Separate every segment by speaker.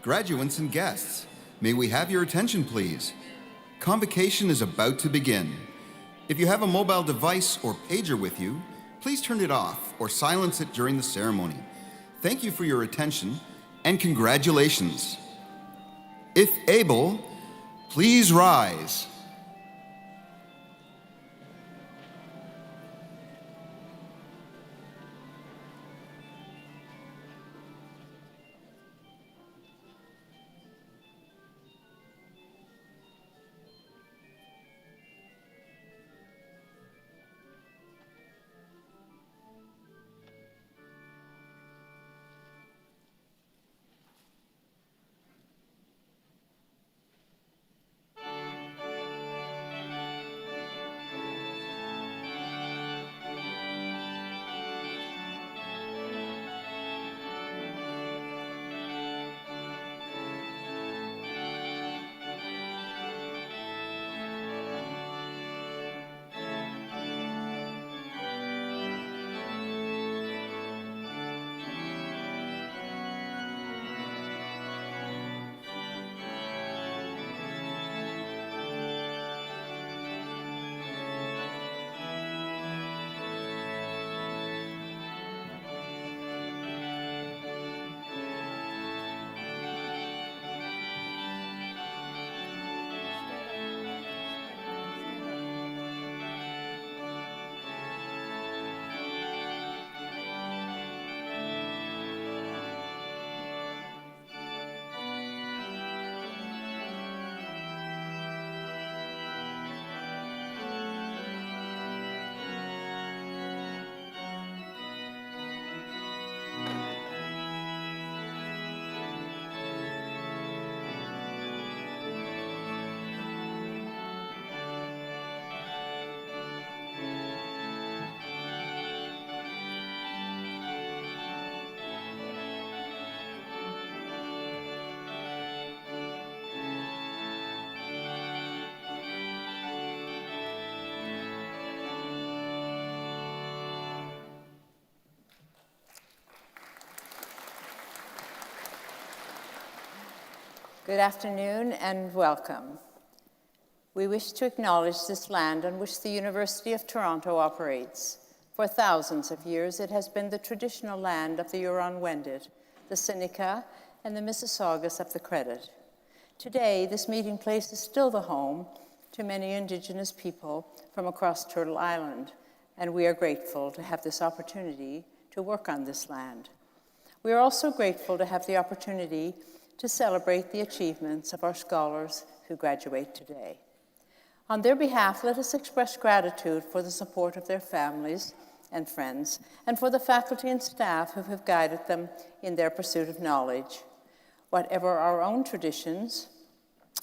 Speaker 1: Graduates and guests, may we have your attention, please? Convocation is about to begin. If you have a mobile device or pager with you, please turn it off or silence it during the ceremony. Thank you for your attention and congratulations. If able, please rise.
Speaker 2: Good afternoon and welcome. We wish to acknowledge this land on which the University of Toronto operates. For thousands of years, it has been the traditional land of the Huron-Wendat, the Seneca, and the Mississaugas of the Credit. Today, this meeting place is still the home to many Indigenous people from across Turtle Island, and we are grateful to have this opportunity to work on this land. We are also grateful to have the opportunity to celebrate the achievements of our scholars who graduate today. On their behalf, let us express gratitude for the support of their families and friends, and for the faculty and staff who have guided them in their pursuit of knowledge. Whatever our own traditions,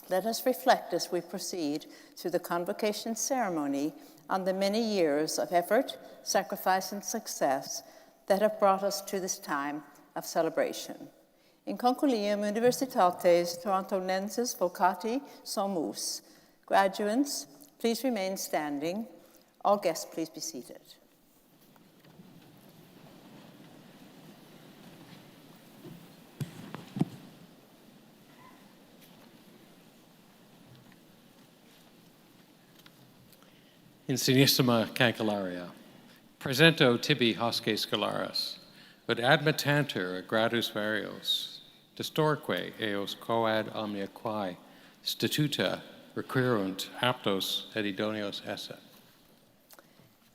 Speaker 2: let us reflect as we proceed through the convocation ceremony on the many years of effort, sacrifice, and success that have brought us to this time of celebration. In concilium Universitates Torontonenses vocati somus. Graduates, please remain standing. All guests, please be seated.
Speaker 3: Insignissima Cancelaria, presento tibi hosce scholaris, ut admittantur gradus varios, distorque eos coad omnia quae, statuta requirunt aptos et idoneos esse.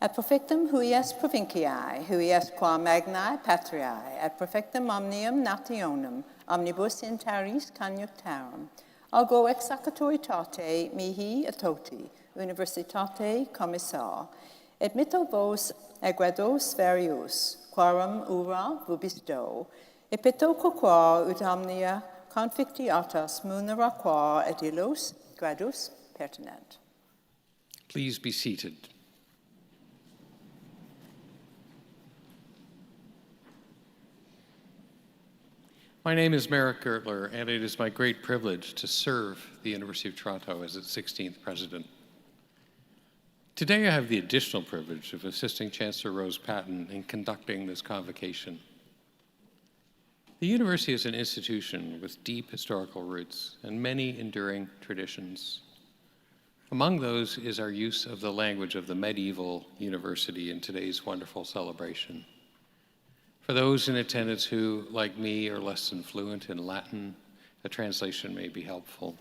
Speaker 2: Ad perfectum huies provinciae, huies qua magnae patriae, ad perfectum omnium nationum, omnibus interis conjunctarum, algo ex accatoritate mihi etoti, universitate commissar, et mitto vos agrados varius, quarum ura vubisto, et pito quoquar ut omnia confictiatas munera qua et illos gradus pertinent.
Speaker 3: Please be seated. My name is Merrick Gertler, and it is my great privilege to serve the University of Toronto as its 16th president. Today I have the additional privilege of assisting Chancellor Rose Patton in conducting this convocation. The university is an institution with deep historical roots and many enduring traditions. Among those is our use of the language of the medieval university in today's wonderful celebration. For those in attendance who, like me, are less than fluent in Latin, a translation may be helpful.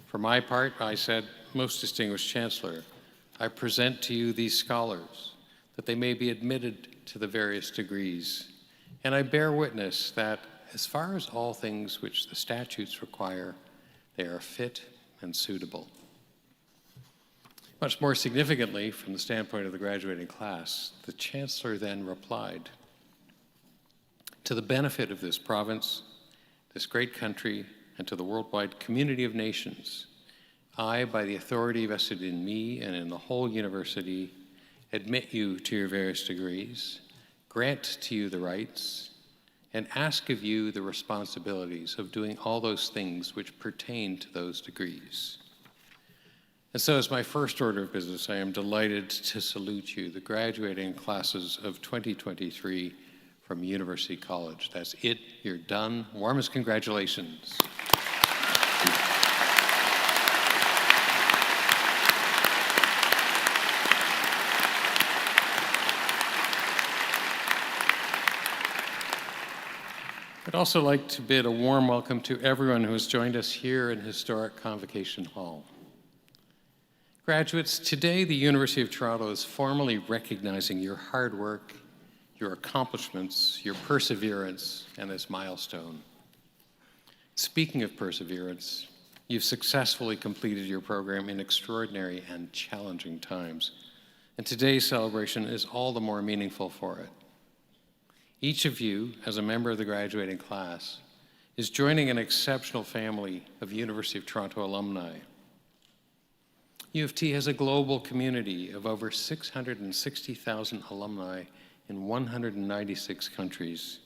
Speaker 3: For my part, I said, "Most distinguished Chancellor, I present to you these scholars, that they may be admitted to the various degrees. And I bear witness that, as far as all things which the statutes require, they are fit and suitable." Much more significantly, from the standpoint of the graduating class, the Chancellor then replied, "To the benefit of this province, this great country, and to the worldwide community of nations, I, by the authority vested in me and in the whole university, admit you to your various degrees, grant to you the rights, and ask of you the responsibilities of doing all those things which pertain to those degrees." And so, as my first order of business, I am delighted to salute you, the graduating classes of 2023 from University College. That's it, you're done. Warmest congratulations. I'd also like to bid a warm welcome to everyone who has joined us here in historic Convocation Hall. Graduates, today the University of Toronto is formally recognizing your hard work, your accomplishments, your perseverance, and this milestone. Speaking of perseverance, you've successfully completed your program in extraordinary and challenging times, and today's celebration is all the more meaningful for it. Each of you, as a member of the graduating class, is joining an exceptional family of University of Toronto alumni. U of T has a global community of over 660,000 alumni in 196 countries.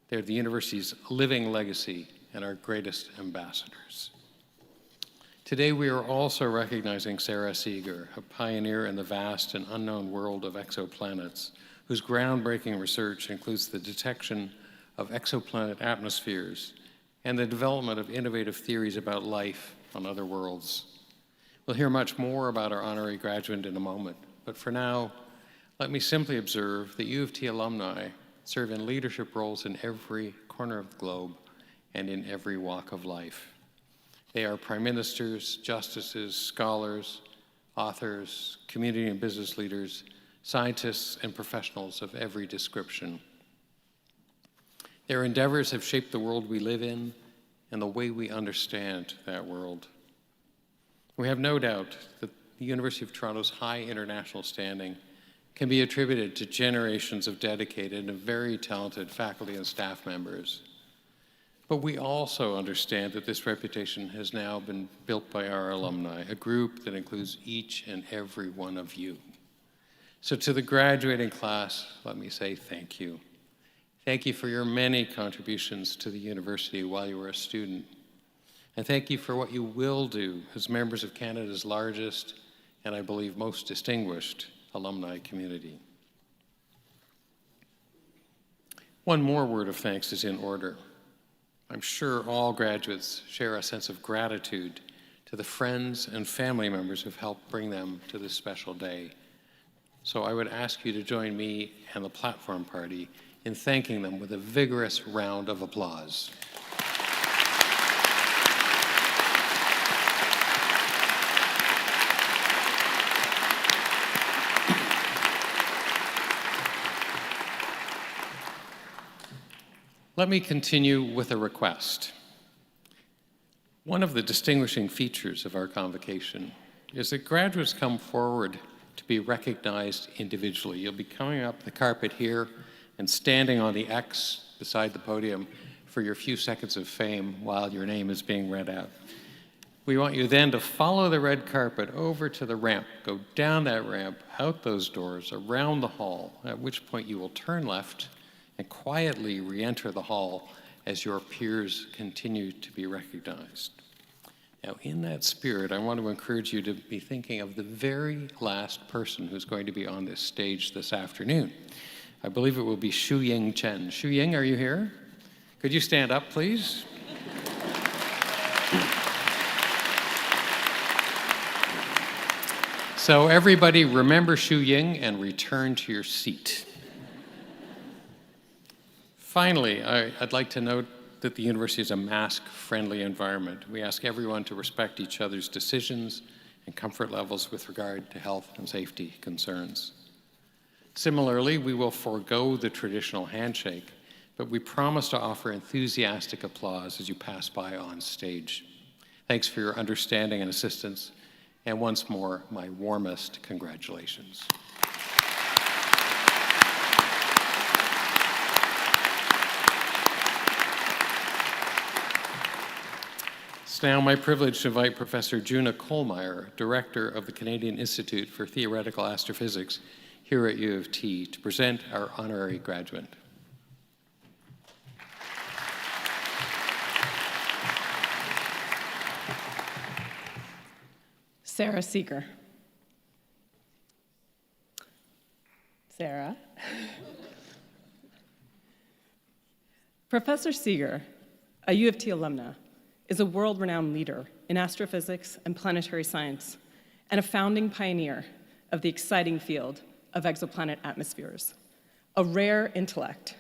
Speaker 3: They're the university's living legacy and our greatest ambassadors. Today, we are also recognizing Sara Seager, a pioneer in the vast and unknown world of exoplanets, whose groundbreaking research includes the detection of exoplanet atmospheres and the development of innovative theories about life on other worlds. We'll hear much more about our honorary graduand in a moment, but for now, let me simply observe that U of T alumni serve in leadership roles in every corner of the globe and in every walk of life. They are prime ministers, justices, scholars, authors, community and business leaders, scientists, and professionals of every description. Their endeavors have shaped the world we live in and the way we understand that world. We have no doubt that the University of Toronto's high international standing can be attributed to generations of dedicated and very talented faculty and staff members. But we also understand that this reputation has now been built by our alumni, a group that includes each and every one of you. So to the graduating class, let me say thank you. Thank you for your many contributions to the university while you were a student. And thank you for what you will do as members of Canada's largest and I believe most distinguished alumni community. One more word of thanks is in order. I'm sure all graduates share a sense of gratitude to the friends and family members who've helped bring them to this special day. So I would ask you to join me and the platform party in thanking them with a vigorous round of applause. Let me continue with a request. One of the distinguishing features of our convocation is that graduates come forward to be recognized individually. You'll be coming up the carpet here and standing on the X beside the podium for your few seconds of fame while your name is being read out. We want you then to follow the red carpet over to the ramp, go down that ramp, out those doors, around the hall, at which point you will turn left and quietly re-enter the hall as your peers continue to be recognized. Now, in that spirit, I want to encourage you to be thinking of the very last person who's going to be on this stage this afternoon. I believe it will be Shu Ying Chen. Shu Ying, are you here? Could you stand up, please? So everybody remember Shu Ying and return to your seat. Finally, I'd like to note that the university is a mask-friendly environment. We ask everyone to respect each other's decisions and comfort levels with regard to health and safety concerns. Similarly, we will forego the traditional handshake, but we promise to offer enthusiastic applause as you pass by on stage. Thanks for your understanding and assistance, and once more, my warmest congratulations. It's now my privilege to invite Professor Juna Kohlmeier, Director of the Canadian Institute for Theoretical Astrophysics here at U of T, to present our honorary graduand.
Speaker 4: Sara Seager. Sara. Professor Seager, a U of T alumna, is a world-renowned leader in astrophysics and planetary science, and a founding pioneer of the exciting field of exoplanet atmospheres, a rare intellect.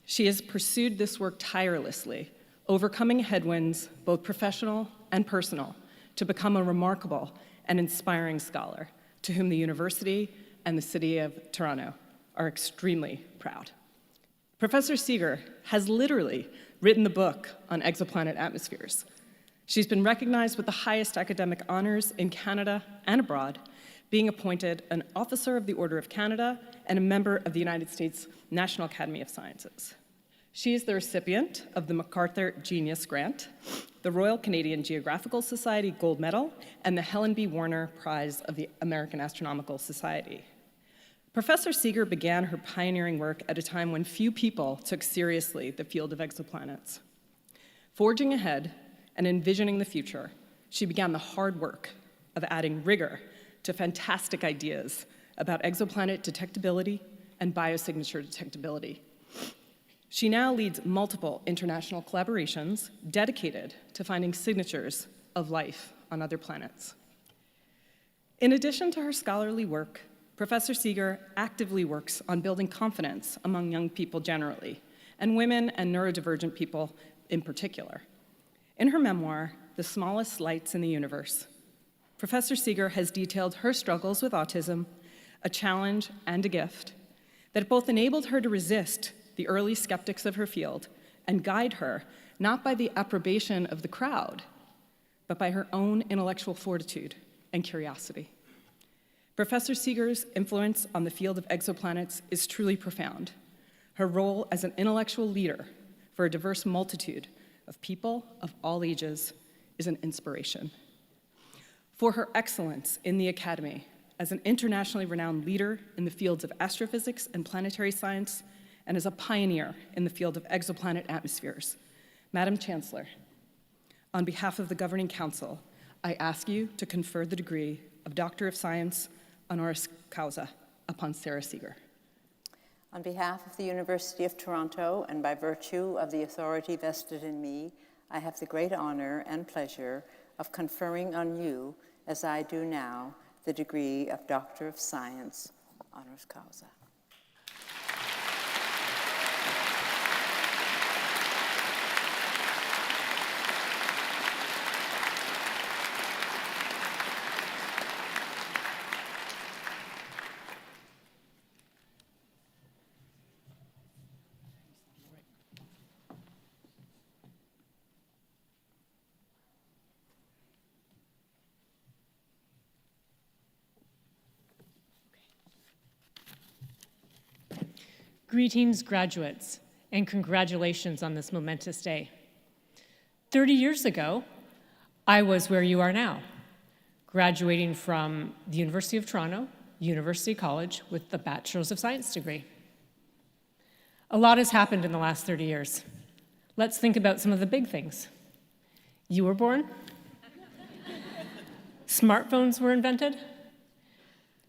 Speaker 4: She has pursued this work tirelessly, overcoming headwinds, both professional and personal, to become a remarkable and inspiring scholar to whom the university and the city of Toronto are extremely proud. Professor Seager has literally written the book on exoplanet atmospheres. She's been recognized with the highest academic honors in Canada and abroad, being appointed an Officer of the Order of Canada and a member of the United States National Academy of Sciences. She is the recipient of the MacArthur Genius Grant, the Royal Canadian Geographical Society Gold Medal, and the Helen B. Warner Prize of the American Astronomical Society. Professor Seager began her pioneering work at a time when few people took seriously the field of exoplanets. Forging ahead and envisioning the future, she began the hard work of adding rigor to fantastic ideas about exoplanet detectability and biosignature detectability. She now leads multiple international collaborations dedicated to finding signatures of life on other planets. In addition to her scholarly work, Professor Seager actively works on building confidence among young people generally, and women and neurodivergent people in particular. In her memoir, The Smallest Lights in the Universe, Professor Seager has detailed her struggles with autism, a challenge and a gift, that both enabled her to resist the early skeptics of her field and guide her not by the approbation of the crowd, but by her own intellectual fortitude and curiosity. Professor Seager's influence on the field of exoplanets is truly profound. Her role as an intellectual leader for a diverse multitude of people of all ages is an inspiration. For her excellence in the Academy as an internationally renowned leader in the fields of astrophysics and planetary science, and as a pioneer in the field of exoplanet atmospheres, Madam Chancellor, on behalf of the Governing Council, I ask you to confer the degree of Doctor of Science honoris causa upon Sara Seager.
Speaker 2: On behalf of the University of Toronto and by virtue of the authority vested in me, I have the great honor and pleasure of conferring on you, as I do now, the degree of Doctor of Science honoris causa.
Speaker 5: Greetings, graduates, and congratulations on this momentous day. 30 years ago, I was where you are now, graduating from the University of Toronto, University College, with the Bachelor's of Science degree. A lot has happened in the last 30 years. Let's think about some of the big things. You were born. Smartphones were invented.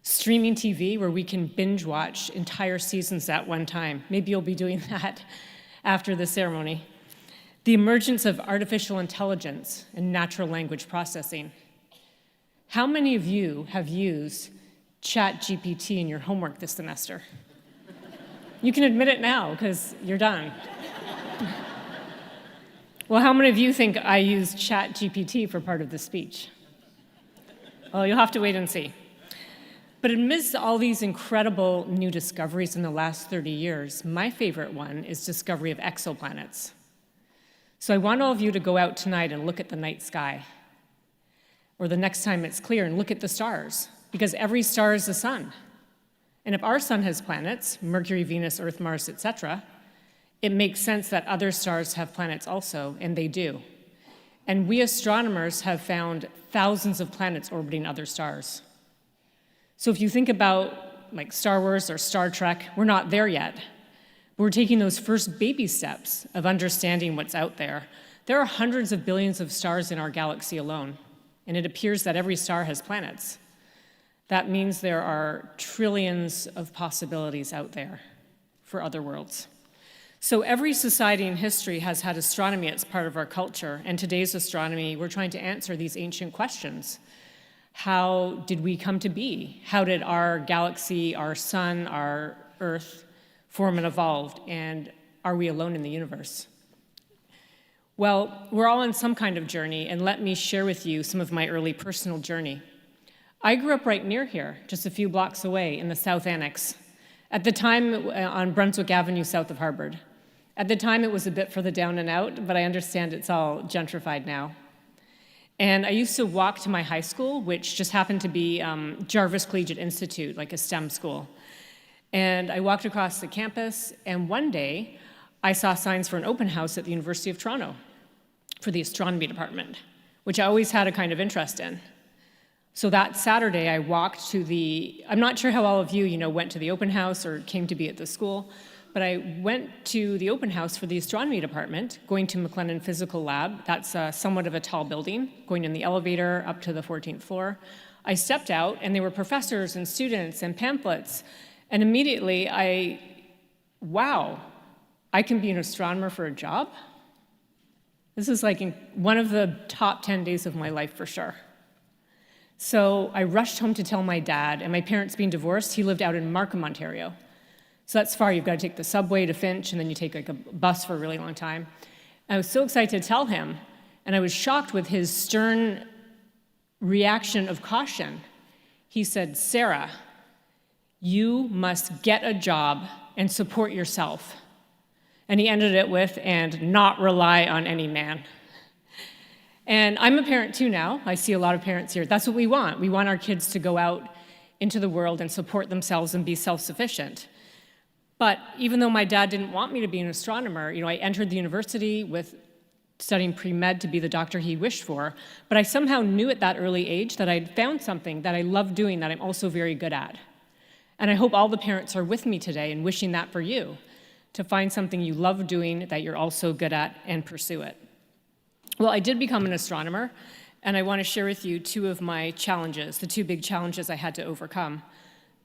Speaker 5: Streaming TV, where we can binge watch entire seasons at one time. Maybe you'll be doing that. after the ceremony. The emergence of artificial intelligence and natural language processing. How many of you have used ChatGPT in your homework this semester? You can admit it now, because you're done. Well, how many of you think I used ChatGPT for part of the speech? Well, you'll have to wait and see. But amidst all these incredible new discoveries in the last 30 years, my favorite one is discovery of exoplanets. So I want all of you to go out tonight and look at the night sky, or the next time it's clear, and look at the stars, because every star is the sun. And if our sun has planets, Mercury, Venus, Earth, Mars, etc., it makes sense that other stars have planets also, and they do. And we astronomers have found thousands of planets orbiting other stars. So if you think about like Star Wars or Star Trek, we're not there yet. We're taking those first baby steps of understanding what's out there. There are hundreds of billions of stars in our galaxy alone, and it appears that every star has planets. That means there are trillions of possibilities out there for other worlds. So every society in history has had astronomy as part of our culture, and today's astronomy, we're trying to answer these ancient questions. How did we come to be? How did our galaxy, our sun, our Earth form and evolve? And are we alone in the universe? Well, we're all on some kind of journey, and let me share with you some of my early personal journey. I grew up right near here, just a few blocks away in the South Annex. At the time, on Brunswick Avenue, south of Harvard. At the time, it was a bit further down and out, but I understand it's all gentrified now. And I used to walk to my high school, which just happened to be Jarvis Collegiate Institute, like a STEM school. And I walked across the campus, and one day, I saw signs for an open house at the University of Toronto for the astronomy department, which I always had a kind of interest in. So that Saturday, I walked to I'm not sure how all of you, went to the open house or came to be at the school, but I went to the open house for the astronomy department, going to McLennan Physical Lab. That's somewhat of a tall building, going in the elevator up to the 14th floor. I stepped out, and there were professors and students and pamphlets, and immediately wow, I can be an astronomer for a job? This is like one of the top 10 days of my life for sure. So I rushed home to tell my dad, and my parents being divorced, he lived out in Markham, Ontario. So that's far. You've got to take the subway to Finch, and then you take like a bus for a really long time. I was so excited to tell him, and I was shocked with his stern reaction of caution. He said, "Sara, you must get a job and support yourself." And he ended it with, "and not rely on any man." And I'm a parent too now. I see a lot of parents here. That's what we want. We want our kids to go out into the world and support themselves and be self-sufficient. But even though my dad didn't want me to be an astronomer, I entered the university with studying pre-med to be the doctor he wished for, but I somehow knew at that early age that I'd found something that I love doing that I'm also very good at. And I hope all the parents are with me today in wishing that for you, to find something you love doing that you're also good at and pursue it. Well, I did become an astronomer, and I want to share with you two of my challenges, the two big challenges I had to overcome.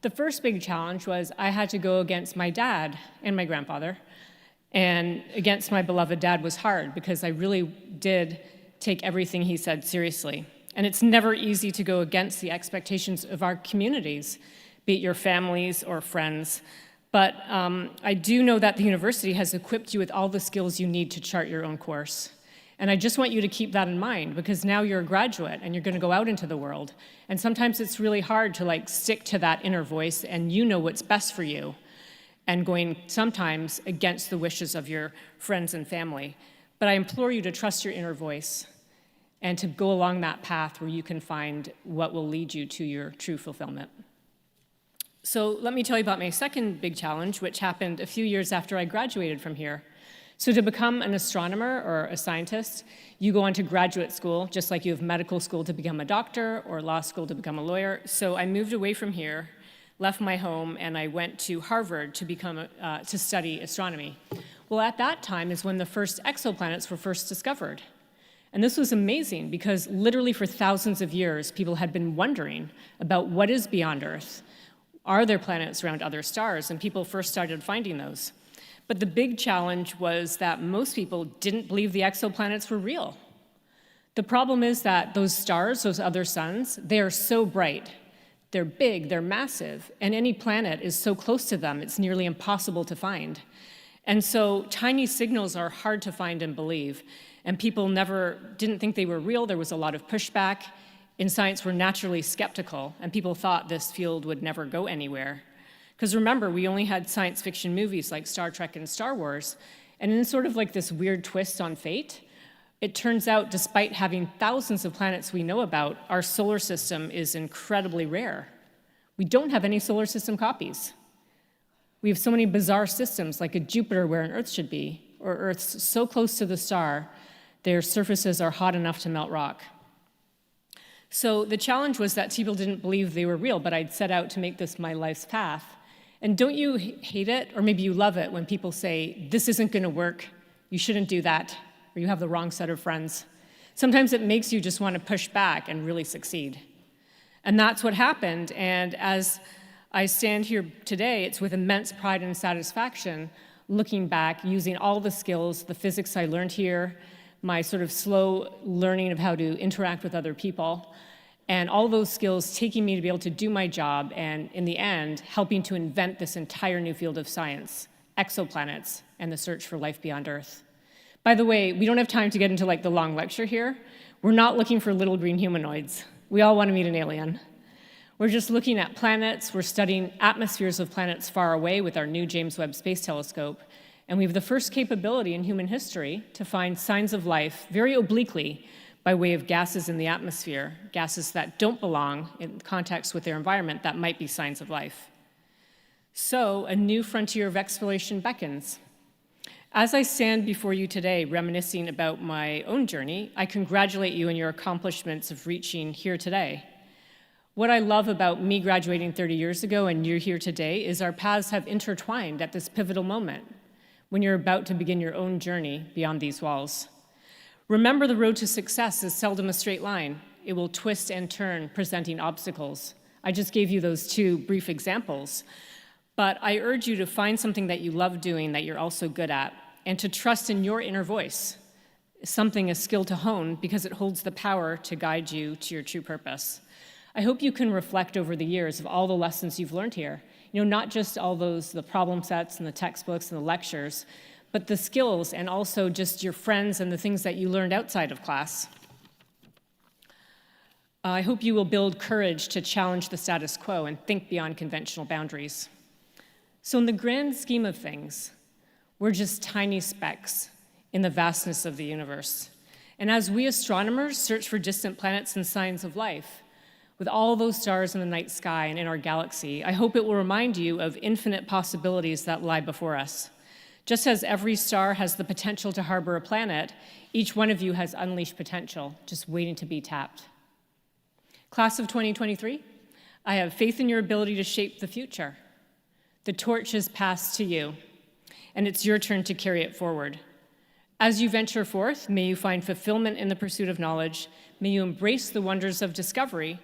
Speaker 5: The first big challenge was I had to go against my dad and my grandfather, and against my beloved dad was hard because I really did take everything he said seriously. And it's never easy to go against the expectations of our communities, be it your families or friends. But I do know that the university has equipped you with all the skills you need to chart your own course. And I just want you to keep that in mind, because now you're a graduate and you're going to go out into the world. And sometimes it's really hard to stick to that inner voice, and you know what's best for you, and going sometimes against the wishes of your friends and family. But I implore you to trust your inner voice and to go along that path where you can find what will lead you to your true fulfillment. So let me tell you about my second big challenge, which happened a few years after I graduated from here. So to become an astronomer or a scientist, you go on to graduate school, just like you have medical school to become a doctor or law school to become a lawyer. So I moved away from here, left my home, and I went to Harvard to study astronomy. Well, at that time is when the first exoplanets were first discovered. And this was amazing because literally for thousands of years, people had been wondering about what is beyond Earth. Are there planets around other stars? And people first started finding those. But the big challenge was that most people didn't believe the exoplanets were real. The problem is that those stars, those other suns, they are so bright. They're big, they're massive, and any planet is so close to them, it's nearly impossible to find. And so tiny signals are hard to find and believe, and people didn't think they were real. There was a lot of pushback. In science, we're naturally skeptical, and people thought this field would never go anywhere. Because remember, we only had science fiction movies like Star Trek and Star Wars, and in sort of like this weird twist on fate, it turns out, despite having thousands of planets we know about, our solar system is incredibly rare. We don't have any solar system copies. We have so many bizarre systems, like a Jupiter where an Earth should be, or Earth's so close to the star, their surfaces are hot enough to melt rock. So the challenge was that people didn't believe they were real, but I'd set out to make this my life's path. And don't you hate it, or maybe you love it, when people say, this isn't gonna work, you shouldn't do that, or you have the wrong set of friends? Sometimes it makes you just want to push back and really succeed. And that's what happened, and as I stand here today, it's with immense pride and satisfaction, looking back, using all the skills, the physics I learned here, my sort of slow learning of how to interact with other people, and all those skills taking me to be able to do my job, and in the end, helping to invent this entire new field of science, exoplanets, and the search for life beyond Earth. By the way, we don't have time to get into like the long lecture here. We're not looking for little green humanoids. We all want to meet an alien. We're just looking at planets. We're studying atmospheres of planets far away with our new James Webb Space Telescope. And we have the first capability in human history to find signs of life very obliquely by way of gases in the atmosphere, gases that don't belong in context with their environment that might be signs of life. So a new frontier of exploration beckons. As I stand before you today reminiscing about my own journey, I congratulate you on your accomplishments of reaching here today. What I love about me graduating 30 years ago and you're here today is our paths have intertwined at this pivotal moment when you're about to begin your own journey beyond these walls. Remember, the road to success is seldom a straight line. It will twist and turn, presenting obstacles. I just gave you those two brief examples, but I urge you to find something that you love doing that you're also good at, and to trust in your inner voice, something a skill to hone because it holds the power to guide you to your true purpose. I hope you can reflect over the years of all the lessons you've learned here. Not just all the problem sets and the textbooks and the lectures, but the skills and also just your friends and the things that you learned outside of class. I hope you will build courage to challenge the status quo and think beyond conventional boundaries. So in the grand scheme of things, we're just tiny specks in the vastness of the universe. And as we astronomers search for distant planets and signs of life, with all those stars in the night sky and in our galaxy, I hope it will remind you of infinite possibilities that lie before us. Just as every star has the potential to harbor a planet, each one of you has unleashed potential, just waiting to be tapped. Class of 2023, I have faith in your ability to shape the future. The torch is passed to you, and it's your turn to carry it forward. As you venture forth, may you find fulfillment in the pursuit of knowledge, may you embrace the wonders of discovery,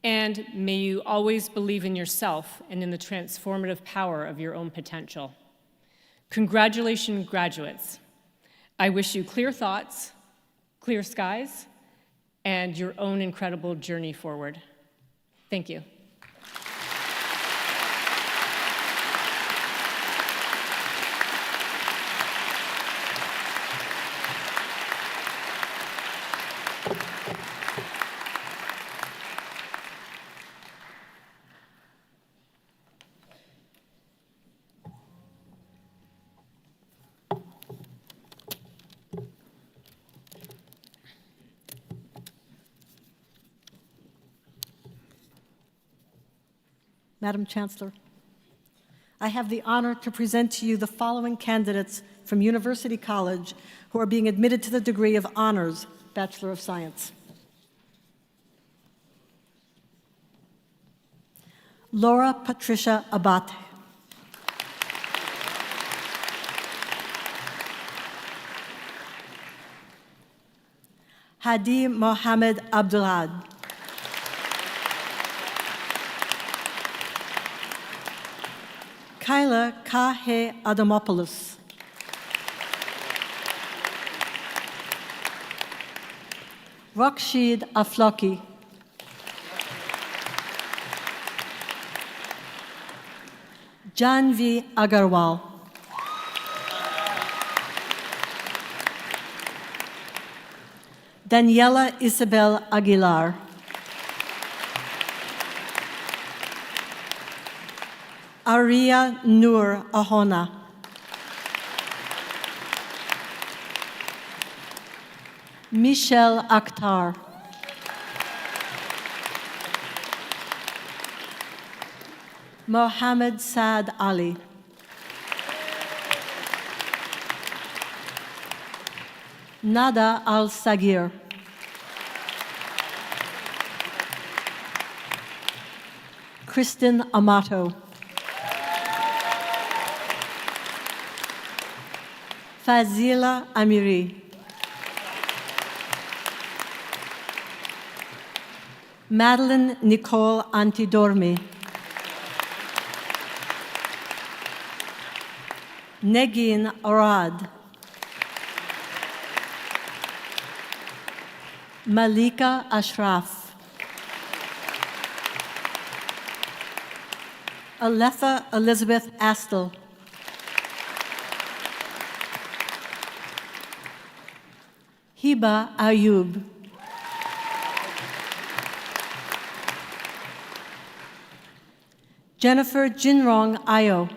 Speaker 5: and may you always believe in yourself and in the transformative power of your own potential. Congratulations, graduates. I wish you clear thoughts, clear skies, and your own incredible journey forward. Thank you.
Speaker 6: Madam Chancellor, I have the honor to present to you the following candidates from University College who are being admitted to the degree of Honors, Bachelor of Science. Laura Patricia Abate. Hadi Mohamed Abdulhad. Kyla Kahe Adamopoulos. Rakshid Aflaki. Janvi Agarwal. Daniela Isabel Aguilar. Aria Nur Ahona. Michelle Akhtar. Mohammed Saad Ali. Nada Al-Sagir. Kristen Amato. Fazila Amiri. Madeline Nicole Antidormi. Negin Arad. Malika Ashraf. Aletha Elizabeth Astle. Hiba Ayub. Jennifer Jinrong Ayo.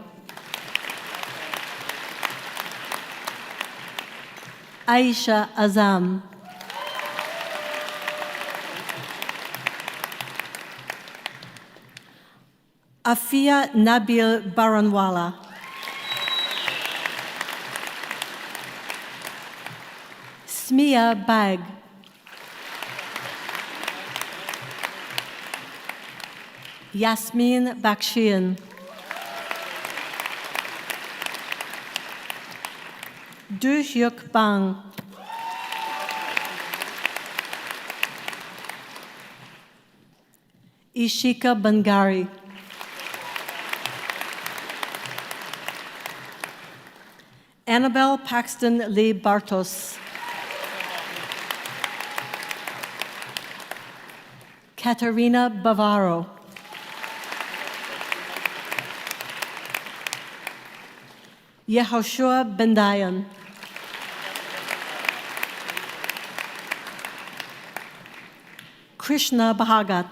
Speaker 6: Aisha Azam. Afia Nabil Baranwala. Smia Bag. Yasmin Bakshian. Du Hyuk Bang. Ishika Bangari. Annabelle Paxton Lee Bartos. Katerina Bavaro. Yehoshua Bendayan. Krishna Bhagat.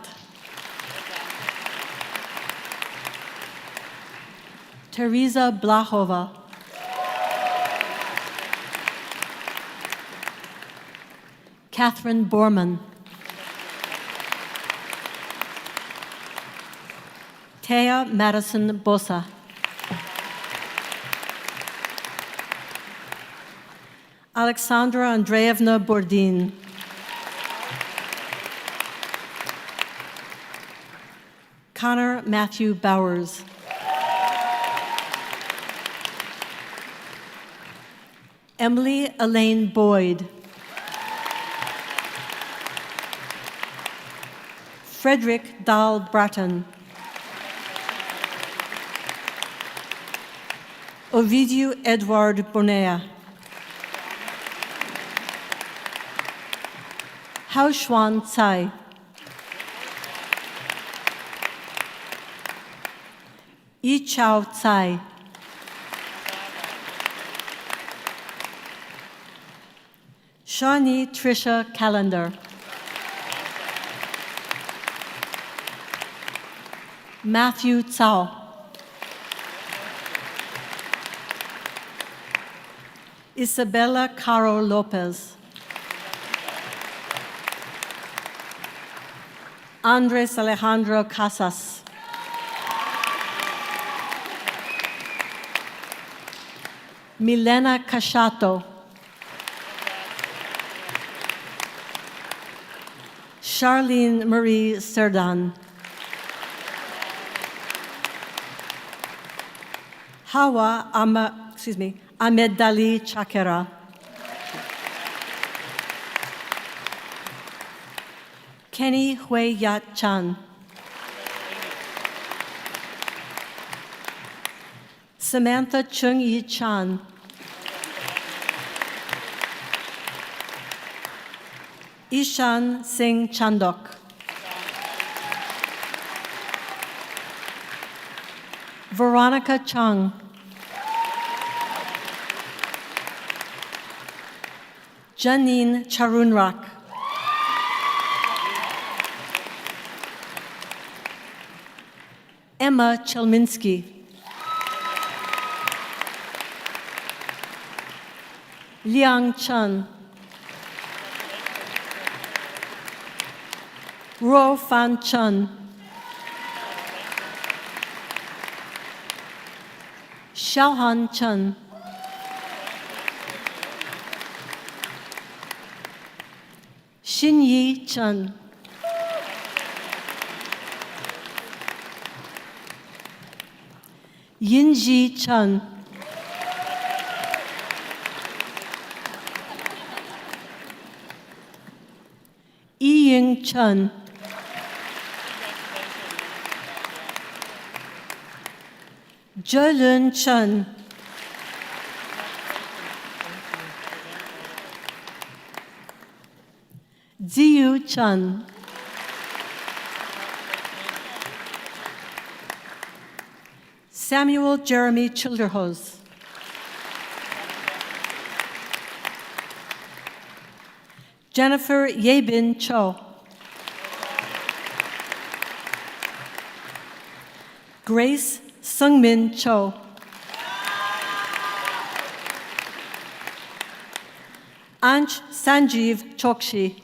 Speaker 6: Teresa Blahova. Catherine Borman. Thea Madison Bosa. Alexandra Andreevna Bordin. Connor Matthew Bowers. Emily Elaine Boyd. Frederick Dahl Bratton. Ovidio Edward Bonea. Hao Xuan Tsai. Yi Chao Tsai. Shawnee Trisha Callender. Matthew Tsao. Isabella Caro Lopez. Andres Alejandro Casas. Milena Cashato. Charlene Marie Serdan. Hawa Ahmed Dali Chakera. Kenny Hui Yat Chan. Samantha Chung Yi Chan. Ishan Singh Chandok. Veronica Chung. Janine Charunrak. Emma Chelminsky. Liang Chen. Ro Fan Chen. Xiaohan Chen. Xinyi Chen. Yinji Chen. Yiying Chen. Zhelun Chen. Ziyu Chen. Samuel Jeremy Childerhose. Jennifer Yebin Cho. Grace Sungmin Cho. Ansh Sanjeev Chokshi.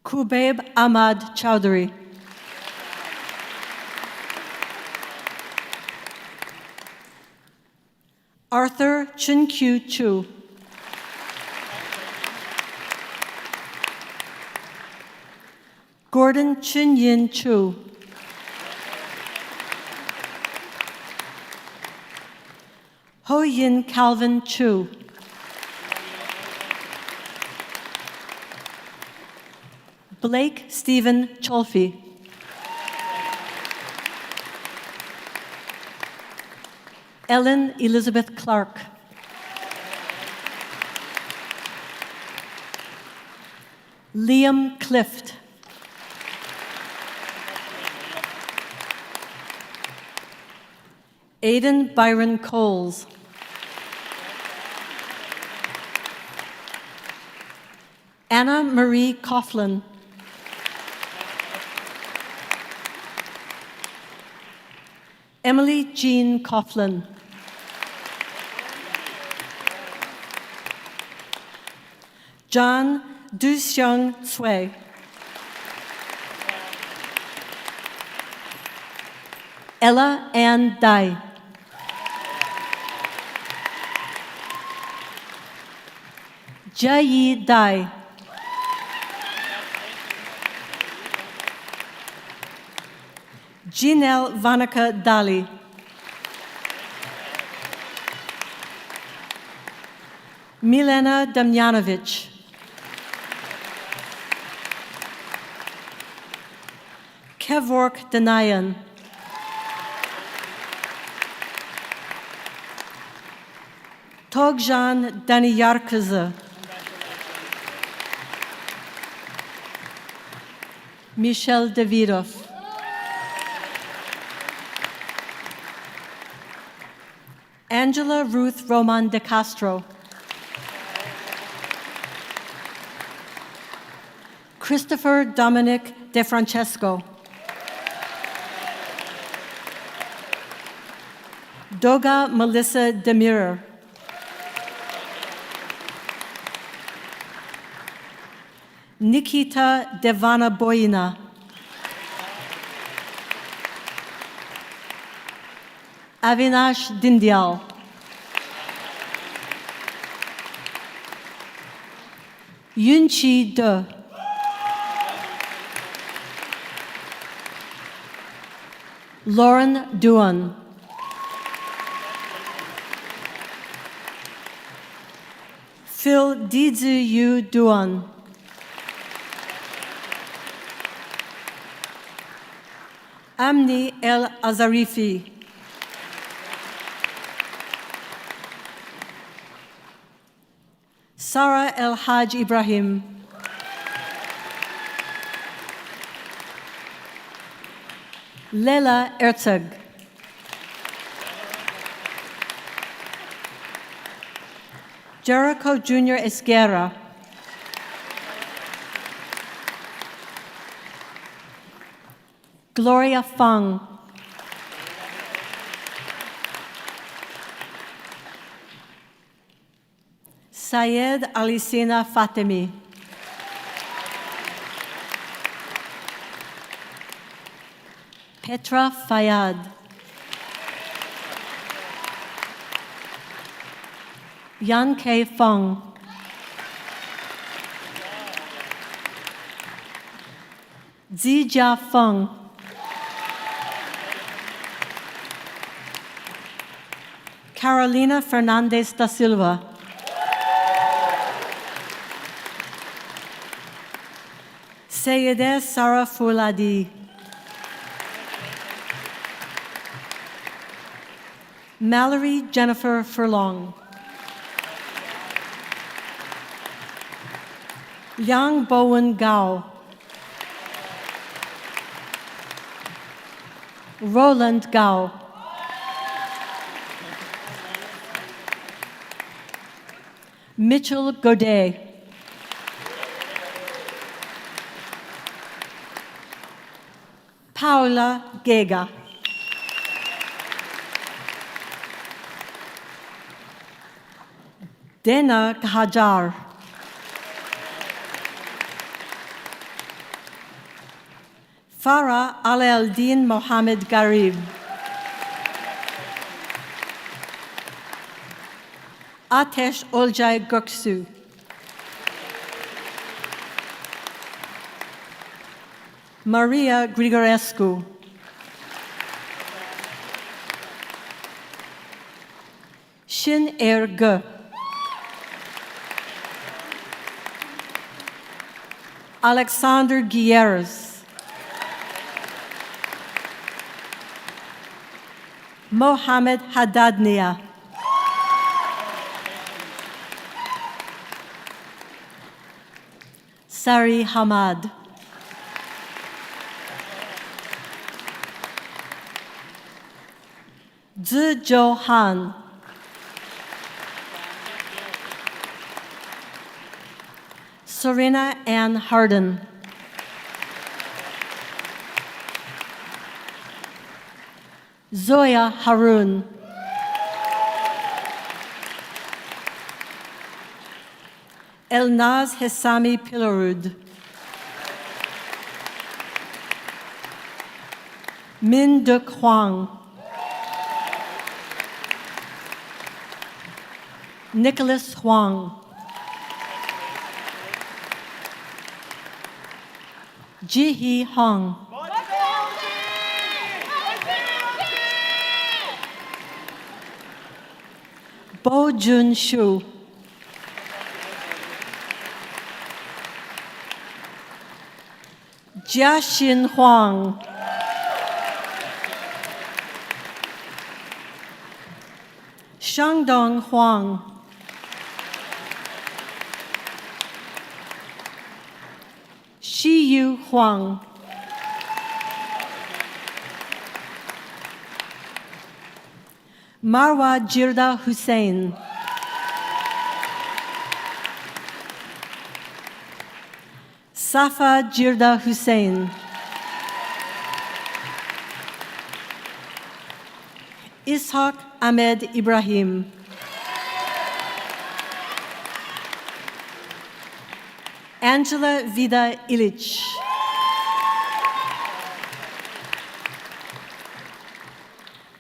Speaker 6: Kubaib Ahmad Chowdhury. Arthur Chun-Kyu Chu. Gordon Chun-Yin Chu. Ho-Yin Calvin Chu. Blake Stephen Cholfi. Ellen Elizabeth Clark. Liam Clift. Aidan Byron Coles. Anna Marie Coughlin. Emily Jean Coughlin. John Du-Seung Tsui. Ella Ann Dai. Jia-Yi Dai. Janelle Vanica Dali. Milena Damjanovic. Kevork Danayan. Togjan Daniyarkızı. Michel Davidov. Angela Ruth Roman de Castro. Christopher Dominic De Francesco. Doga Melissa Demirer. Nikita Devana Boyina. Avinash Dindyal. Yunchi De. Lauren Duan. Phil Dizu Yu Duan. Amni El Azarifi. Sara El Haj Ibrahim, Lela Erzeg, Jericho Jr. Esguerra, Gloria Fung, Syed Alisina Fatemi, Petra Fayad, Yan K. Fung, Zijia Fung, Carolina Fernandez da Silva, Sayedeh Sara Fouladi, Mallory Jennifer Furlong, Liang Bowen Gao, Roland Gao, Mitchell Godet, Paula Gega, Dena Hajar, Farah Al-Eldin Mohammed Garib, Atesh Oljai Göksu, Maria Grigorescu, Shin Er Ge, Alexander Gutierrez, Mohammed Haddadnia, Sari Hamad, Zhu Zhou Han, Serena Ann Harden, Zoya Harun, Elnaz Hessami Pilarud, Min Duk Huang, Nicholas Huang, Ji-hee Hong, Bo Jun Shu, Jiaxin Huang, Shangdong Huang, Shiyu Huang, Marwa Jirda Hussein, Safa Jirda Hussein, Ishaq Ahmed Ibrahim, Angela Vida Illich,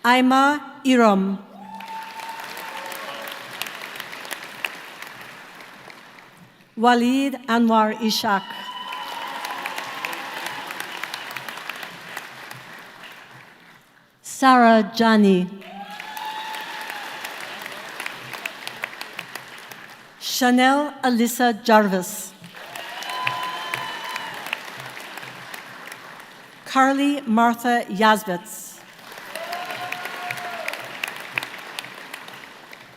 Speaker 6: Aima Iram, Walid Anwar Ishaq, Sara Jani, Chanel Alyssa Jarvis, Carly Martha Yazbitz,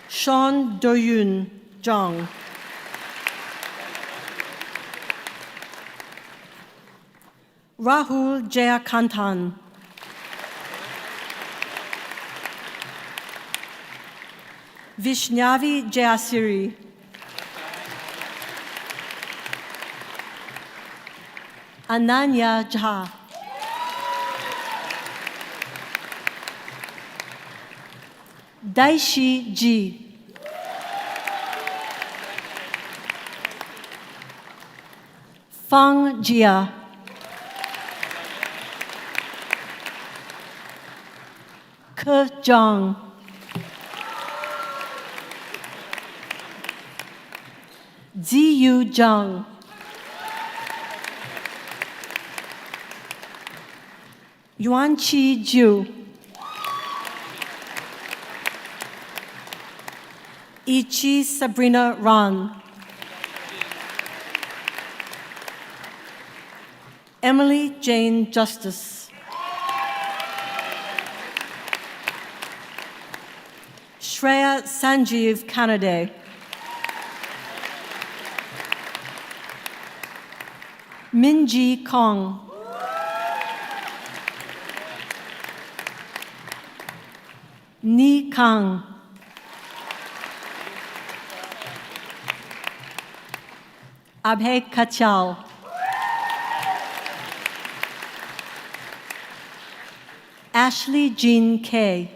Speaker 6: Sean Doyun Jong, Rahul Jayakantan. Vishnavi Jayasiri. Ananya Jha. Daishi Ji. Fang Jia. Ke Zhang. Ziyu Zhang. Yuanqi Zhu. Ichi Sabrina Ran. Emily Jane Justice. Shreya Sanjeev Kanade. Minji Kong. Ni Kang. Abhay Kachal. Ashley Jean Kay.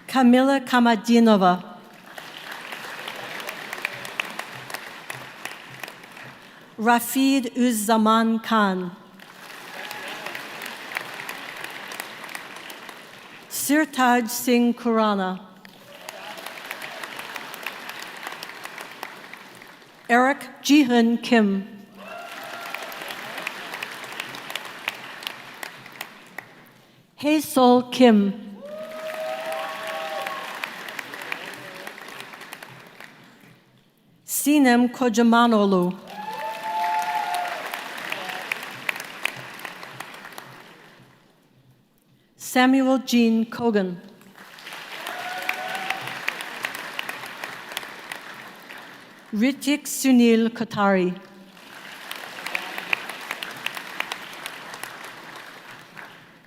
Speaker 6: Kamila Kamadinova. Rafid Uz-Zaman Khan. Sirtaj Singh Khurana. Eric Jihun Kim. Haesol Kim. Sinem Kojamanolu. Samuel Jean Kogan. Ritik Sunil Kotari.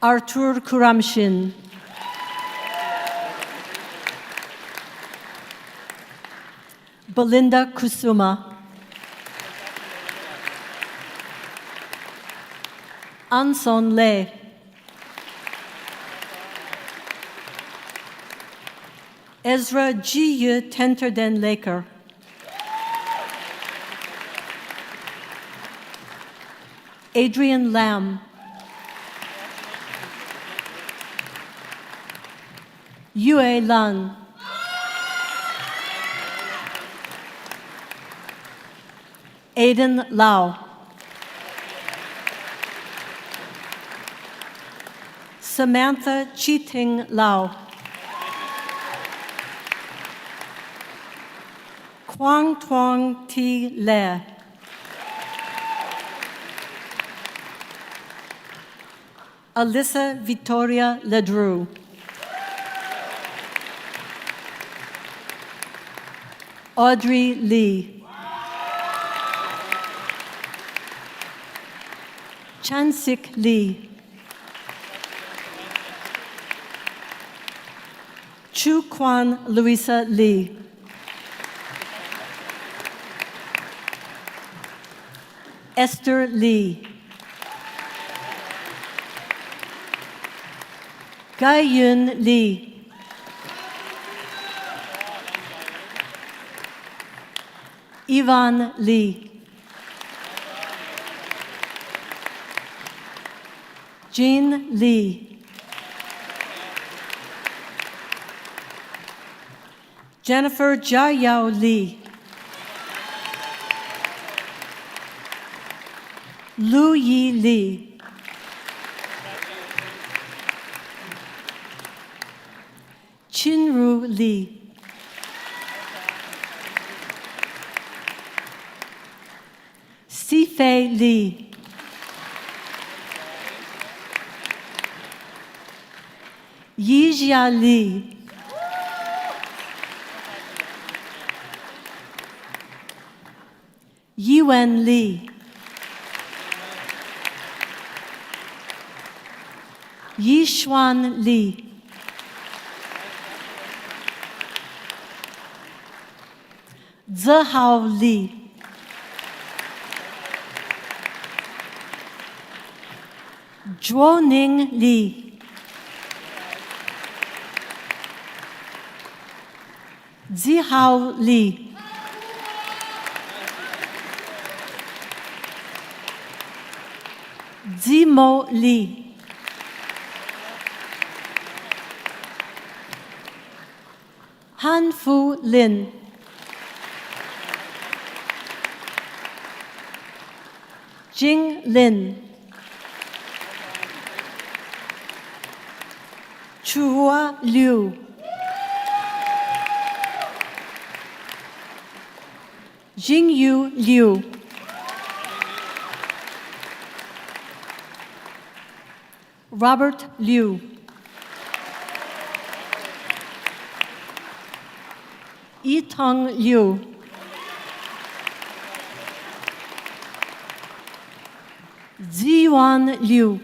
Speaker 6: Artur Kuramshin. Belinda Kusuma. Anson Le. Ezra G. Tenterden Laker. Adrian Lam. Yue Lan. Aiden Lau. Samantha Chiting Lau. Quang Tuong T. Le. Alyssa Victoria Ledru. Audrey Lee. Chansik Lee. Chu Kwan Louisa Lee. Esther Lee. Gai Yun Lee. Ivan Lee. Jean Lee. Jennifer Jiayao Lee. Lu Yi Lee. Chinru Lee. Sifei Lee. Yijia Lee. Yiwen Li. Yishuan Li. Zihao Li. Zhuoning Li. Zihao Li. Zimo Li. Han Fu Lin. Jing Lin. Chua Liu. Jingyu Liu. Robert Liu. Yitong Liu. Ziyuan Liu.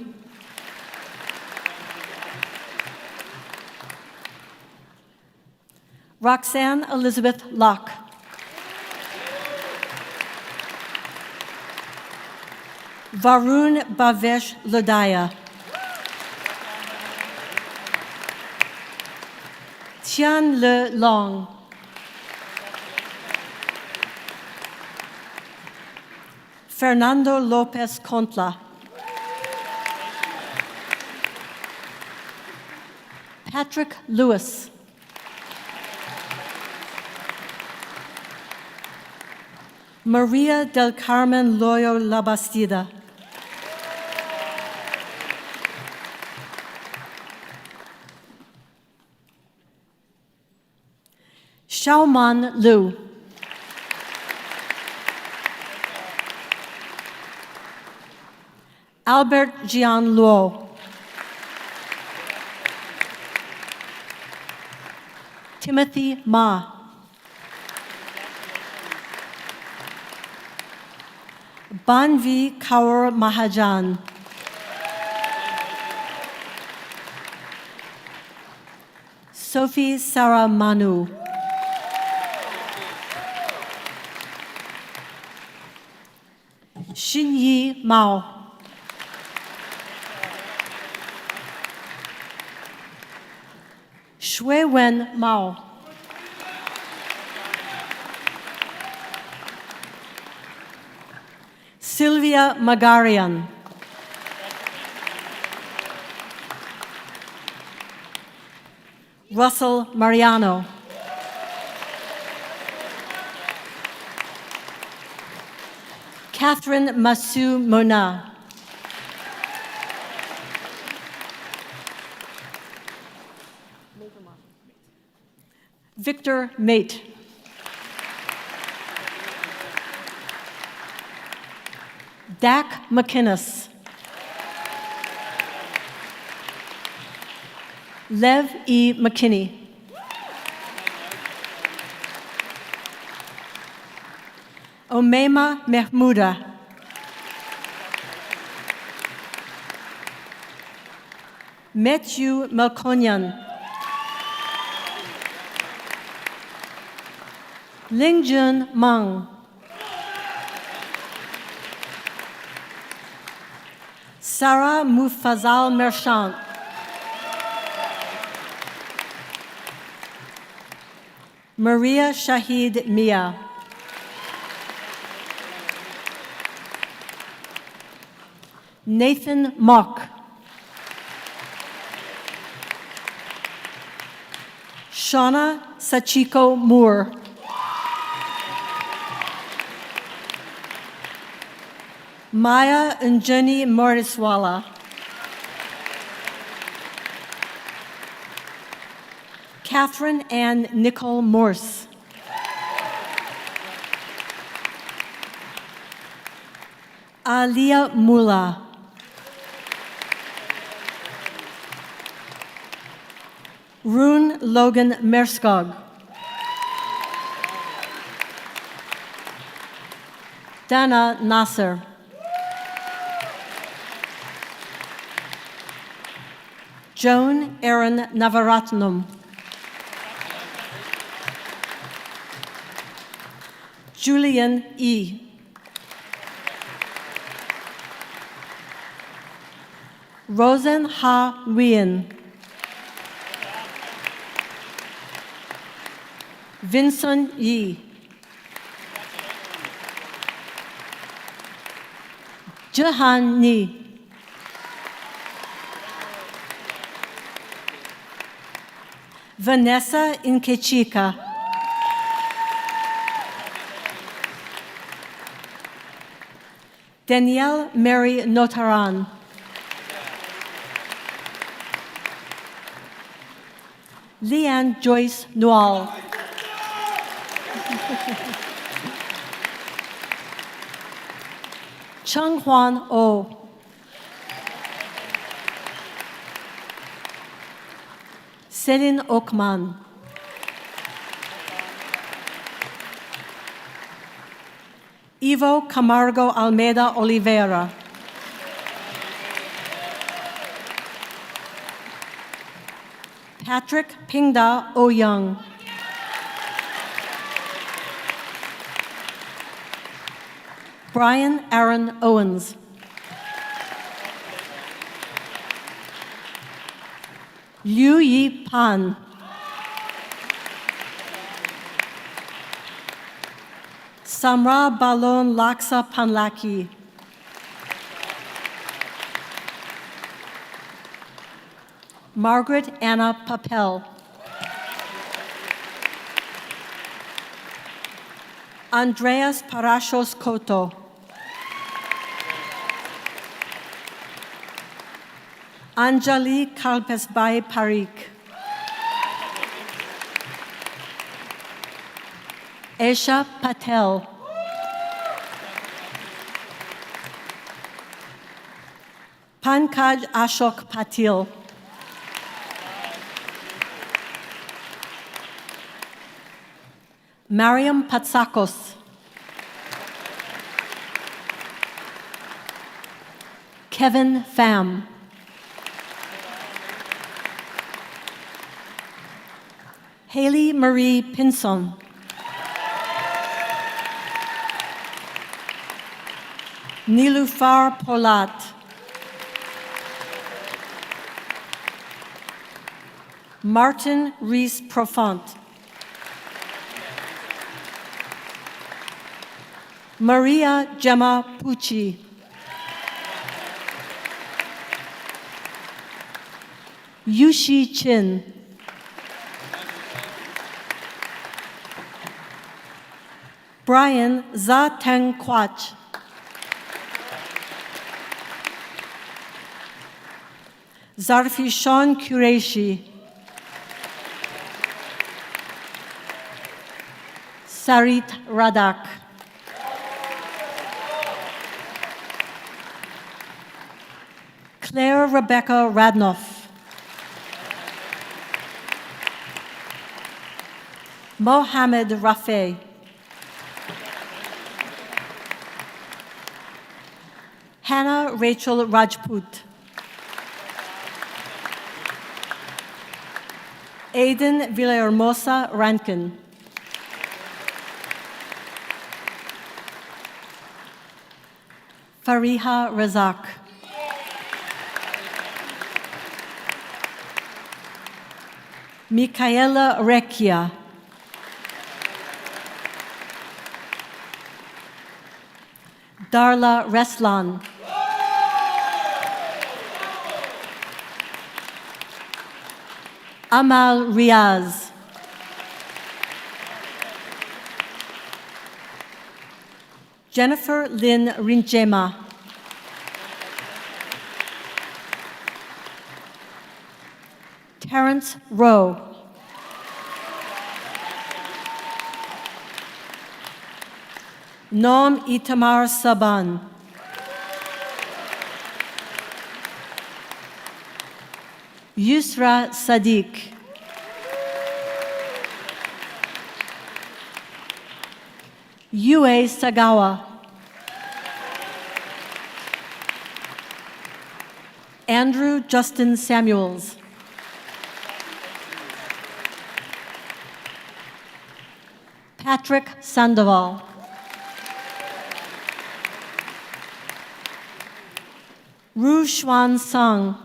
Speaker 6: Roxanne Elizabeth Locke. Varun Bhavesh Lodaya. Tian Le Long. Fernando Lopez Contla. Patrick Lewis. Maria del Carmen Loyo Labastida. Xiaoman Liu. Albert Jian Luo. Timothy Ma. Banvi Kaur Mahajan. Sophie Sara Manu. Xinyi Mao. Shuiwen Mao. Sylvia Magarian. Russell Mariano. Catherine Masu Mona. Victor Mate. Dak McInnes. Lev E. McKinney. Omema Mehmouda. Metju Melkonyan. Lingjun Meng. Sara Mufazal Merchant. Maria Shahid Mia. Nathan Mock. Shauna Sachiko Moore. Maya Njeni Moriswala. Catherine Ann Nicole Morse. Alia Mula. Rune Logan Merskog. Dana Nasser. Joan Erin Navaratnam. Julian E. Rosen Ha Nguyen. Vincent Yi. Jahan Ni. Vanessa Nkechika. Danielle Mary Notaran. Leanne Joyce Noal. Chung Hwan Oh. Selin Okman. Ivo Camargo Almeida Oliveira. Patrick Pingda Oyoung. Brian Aaron Owens. Liu Yi Pan. Samra Balon Laksa Panlaki. Margaret Anna Papel. Andreas Parashos Koto. Anjali Kalpesbai Parikh. Esha Patel. Pankaj Ashok Patil. Mariam Patsakos. Kevin Pham. Haley Marie Pinson. Nilufar Polat. Martin Rees Profont. Maria Gemma Pucci. Yushi Chin. Brian Zateng Kwach. Zarfishan Qureshi. Sarit Radak. Claire Rebecca Radnoff. Mohammed Rafeh. Hannah Rachel Rajput. Aiden Villahermosa Rankin. Fariha Razak. Michaela Rekia. Darla Reslan. Amal Riaz. Jennifer Lynn Rinjema. Terrence Rowe. Noam Itamar Saban. Yusra Sadiq. Yue Sagawa. Andrew Justin Samuels. Patrick Sandoval. Ru Xuan Sung.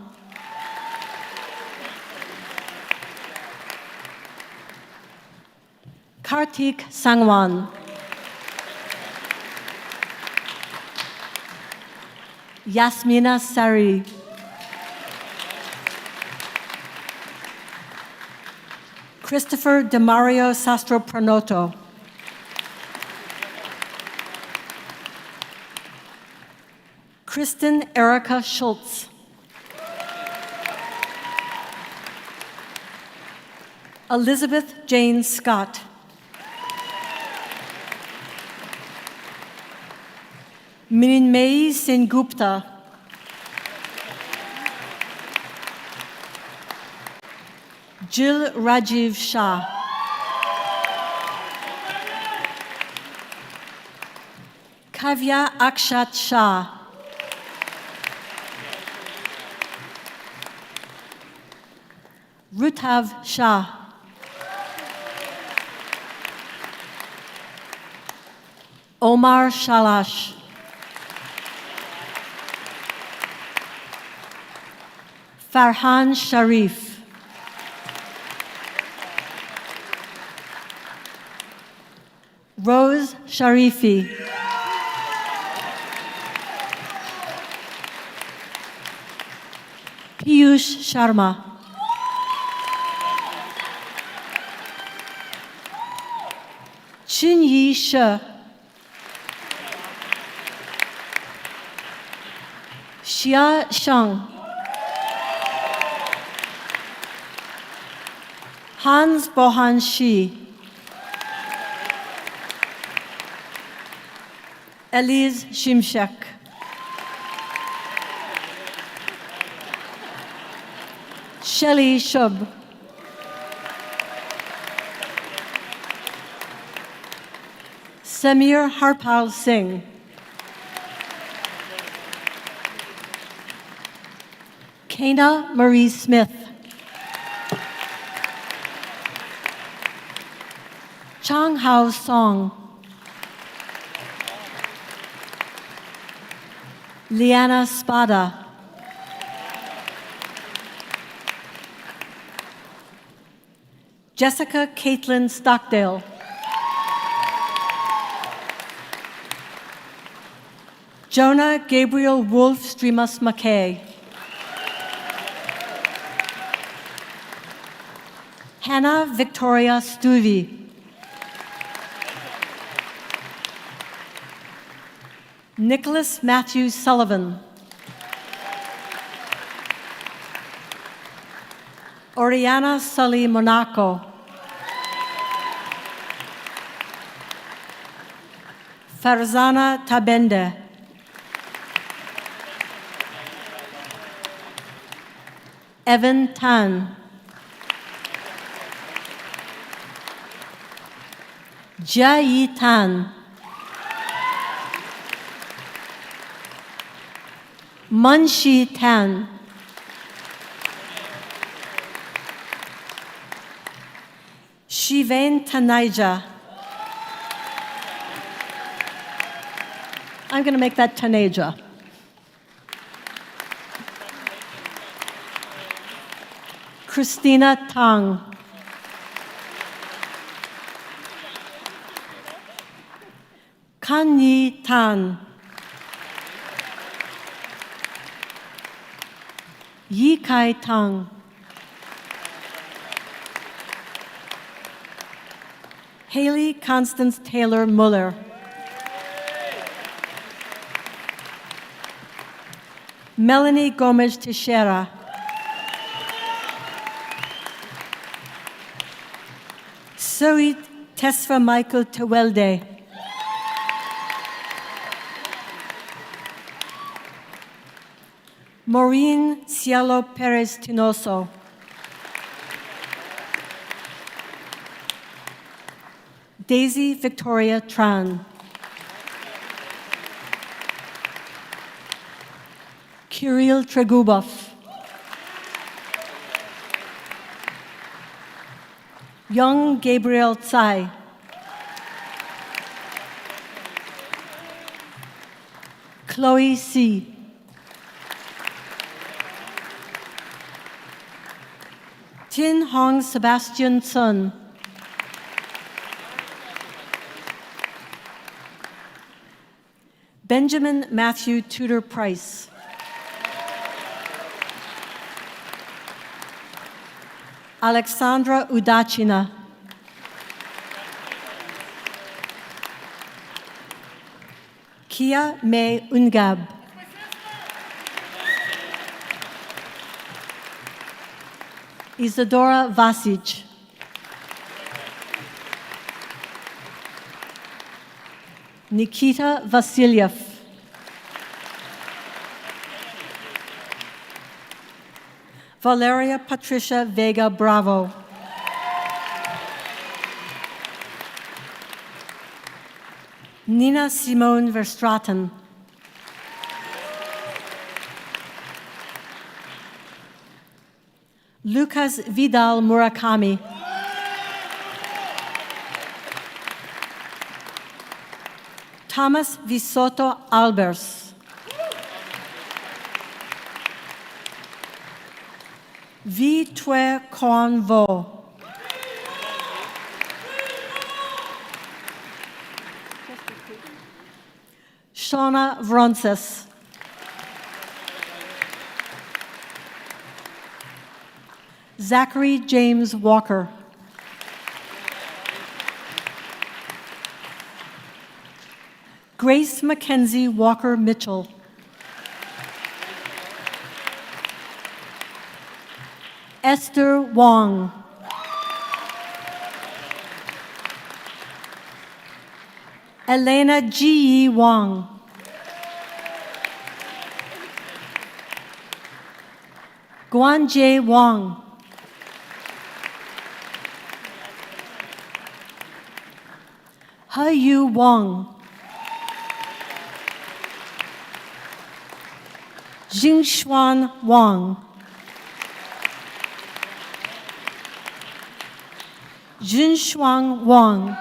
Speaker 6: Kartik Sangwan. Yasmina Sari. Christopher DeMario Sastro Pranoto. Kristen Erica Schultz. Elizabeth Jane Scott. Mrinmay Sengupta. Jill Rajiv Shah. Kavya Akshat Shah. Rutav Shah. Omar Shalash. Farhan Sharif. Rose Sharifi. Piyush Sharma. Chinyi She. Xia Sheng. Hans Bohan Shi. Elise Shimshek. Shelley Shub. Samir Harpal Singh. Kana Marie Smith. Chang Hao Song. Liana Spada. Jessica Caitlin Stockdale. Jonah Gabriel Wolf Streamus McKay. Hannah Victoria Stuvey. Nicholas Matthew Sullivan. Oriana Sully Monaco. Farzana Tabende. Evan Tan. Jia Yi Tan. Munshi Tan. Shivain Tanaija. I'm going to make that Taneja. Christina Tang. Kan Yi Tan. Yi Kai Tang. Haley Constance Taylor Muller. Melanie Gomez Teixeira. Soit Tesfa Michael Tewelde. Maureen Cielo Perez Tinoso. Daisy Victoria Tran. Kirill Tregubov. Young Gabriel Tsai. Chloe C. Tin Hong Sebastian Sun. Benjamin Matthew Tudor Price. Alexandra Udachina. Kia May Ungab. Isadora Vasic. Nikita Vasilyev. Valeria Patricia Vega Bravo. Nina Simone Verstraeten. Lucas Vidal Murakami. Thomas Visotto Albers. Vi Tue Korn Vo. Shauna Vronses. Zachary James Walker. Grace Mackenzie Walker Mitchell. Esther Wong. Elena G. Wong. Guan J. Wong. He Yu Wong. Jingshuan Wang. Junshuang Wang.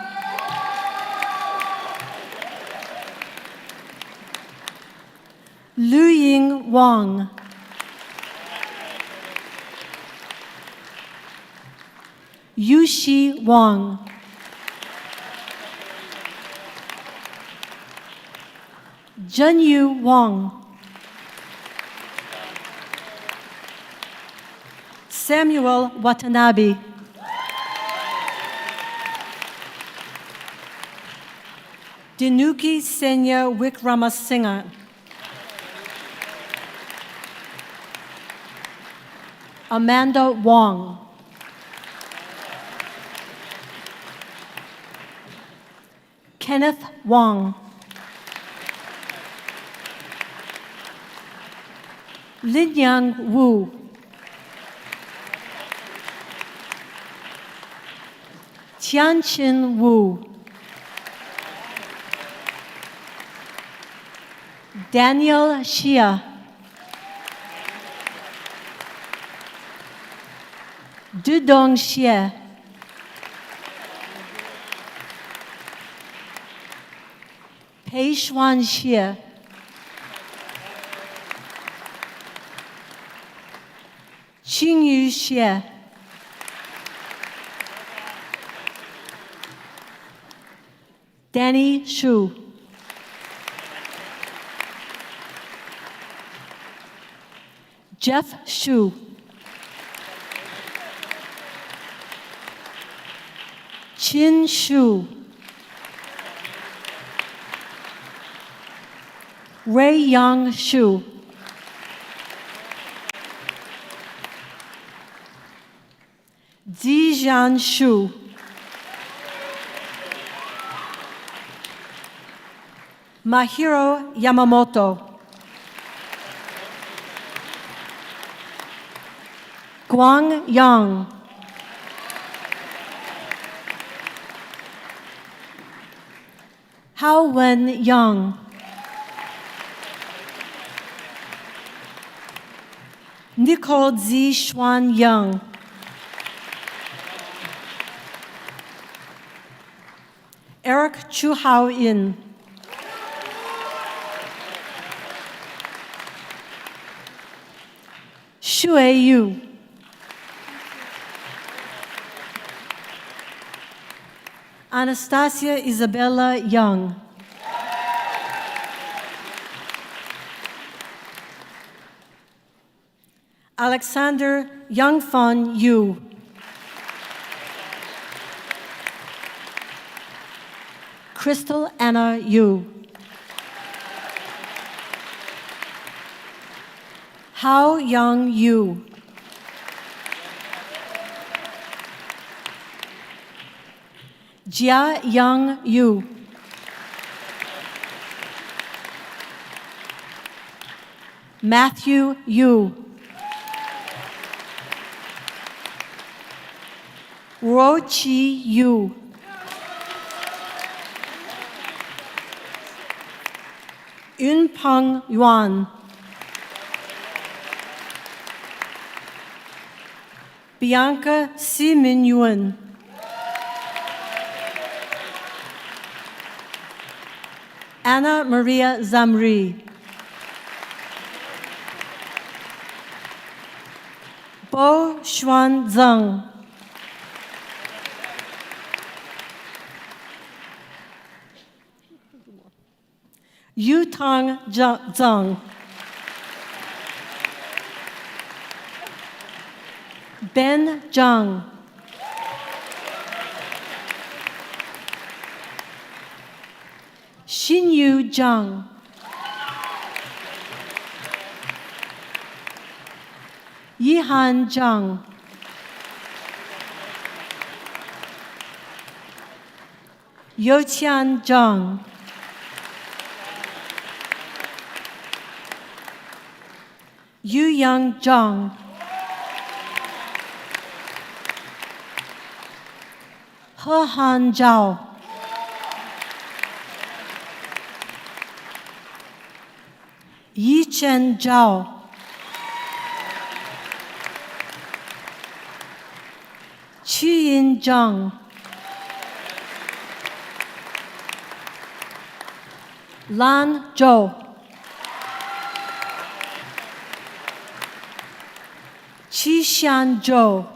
Speaker 6: Lu Ying Wang. Yushi Wang. Zhenyu Wang. Samuel Watanabe. Dinuki Senya Wickramasinghe. Amanda Wong. Kenneth Wong. Linyang Wu. Tianqin Wu. Daniel Xia. Dudong Xie. Pei Xuan Xie. Qingyu Xie. Danny Shu. Jeff Shu. Qin Shu. Ray Yang Shu. Zijian Shu. Mahiro Yamamoto. Guang Yang. Hao Wen Yang. Nicole Z. Xuan Yang. Eric Chu Hao In. Shui Yu. Anastasia Isabella Young. Alexander Youngfun Yu. Crystal Anna Yu. Hao Young Yu. Jia Young Yu. Matthew Yu. Ro Chi Yu. Yun Peng Yuan. Bianca Si Min Yun. Anna Maria Zamri. Bo Xuan Zeng. Yutang Zeng. Ben Zhang. Xinyu Zhang. Yihan Zhang. Youqian Zhang. Yuyang Zhang. Hehan Zhao. Yichen Zhao. Qiyin Zhang. Lan Zhou. Qishan Zhou.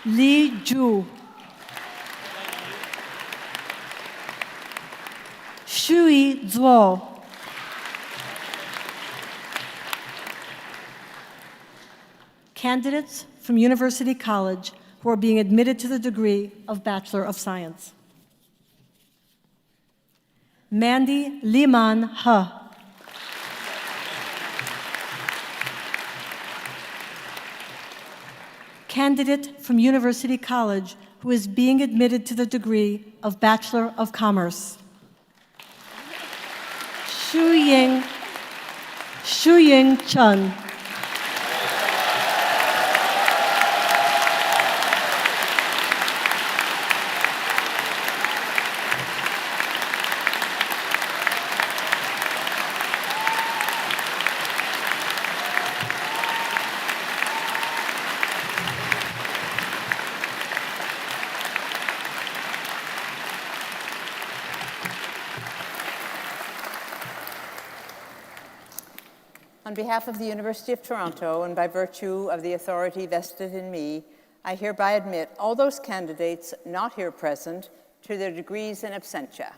Speaker 6: Li Zhu. Shui Zuo. Candidates from University College who are being admitted to the degree of Bachelor of Science. Mandy Liman He. Candidate from University College who is being admitted to the degree of Bachelor of Commerce. Shuying Chen.
Speaker 2: On behalf of the University of Toronto, and by virtue of the authority vested in me, I hereby admit all those candidates not here present to their degrees in absentia.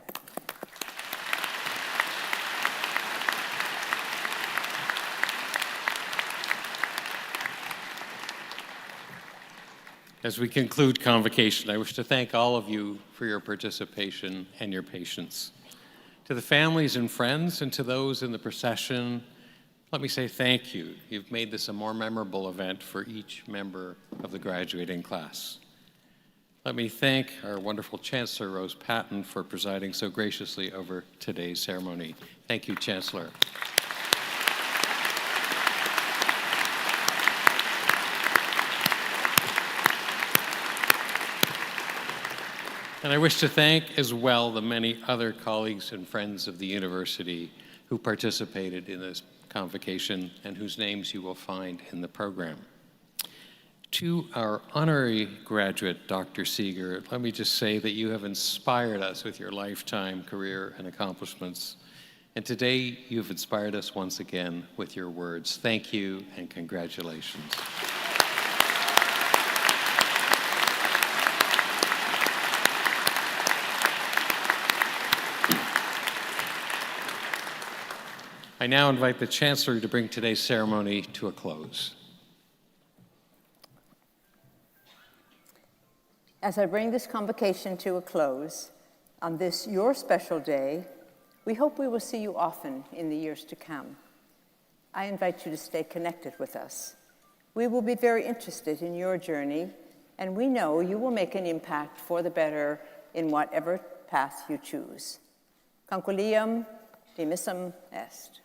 Speaker 3: As we conclude Convocation, I wish to thank all of you for your participation and your patience. To the families and friends and to those in the procession, let me say thank you. You've made this a more memorable event for each member of the graduating class. Let me thank our wonderful Chancellor, Rose Patton, for presiding so graciously over today's ceremony. Thank you, Chancellor. And I wish to thank as well the many other colleagues and friends of the university who participated in this convocation and whose names you will find in the program. To our honorary graduate, Dr. Seager, let me just say that you have inspired us with your lifetime career and accomplishments. And today, you've inspired us once again with your words. Thank you and congratulations. I now invite the Chancellor to bring today's ceremony to a close.
Speaker 2: As I bring this convocation to a close, on this your special day, we hope we will see you often in the years to come. I invite you to stay connected with us. We will be very interested in your journey, and we know you will make an impact for the better in whatever path you choose. Concilium dimissum est.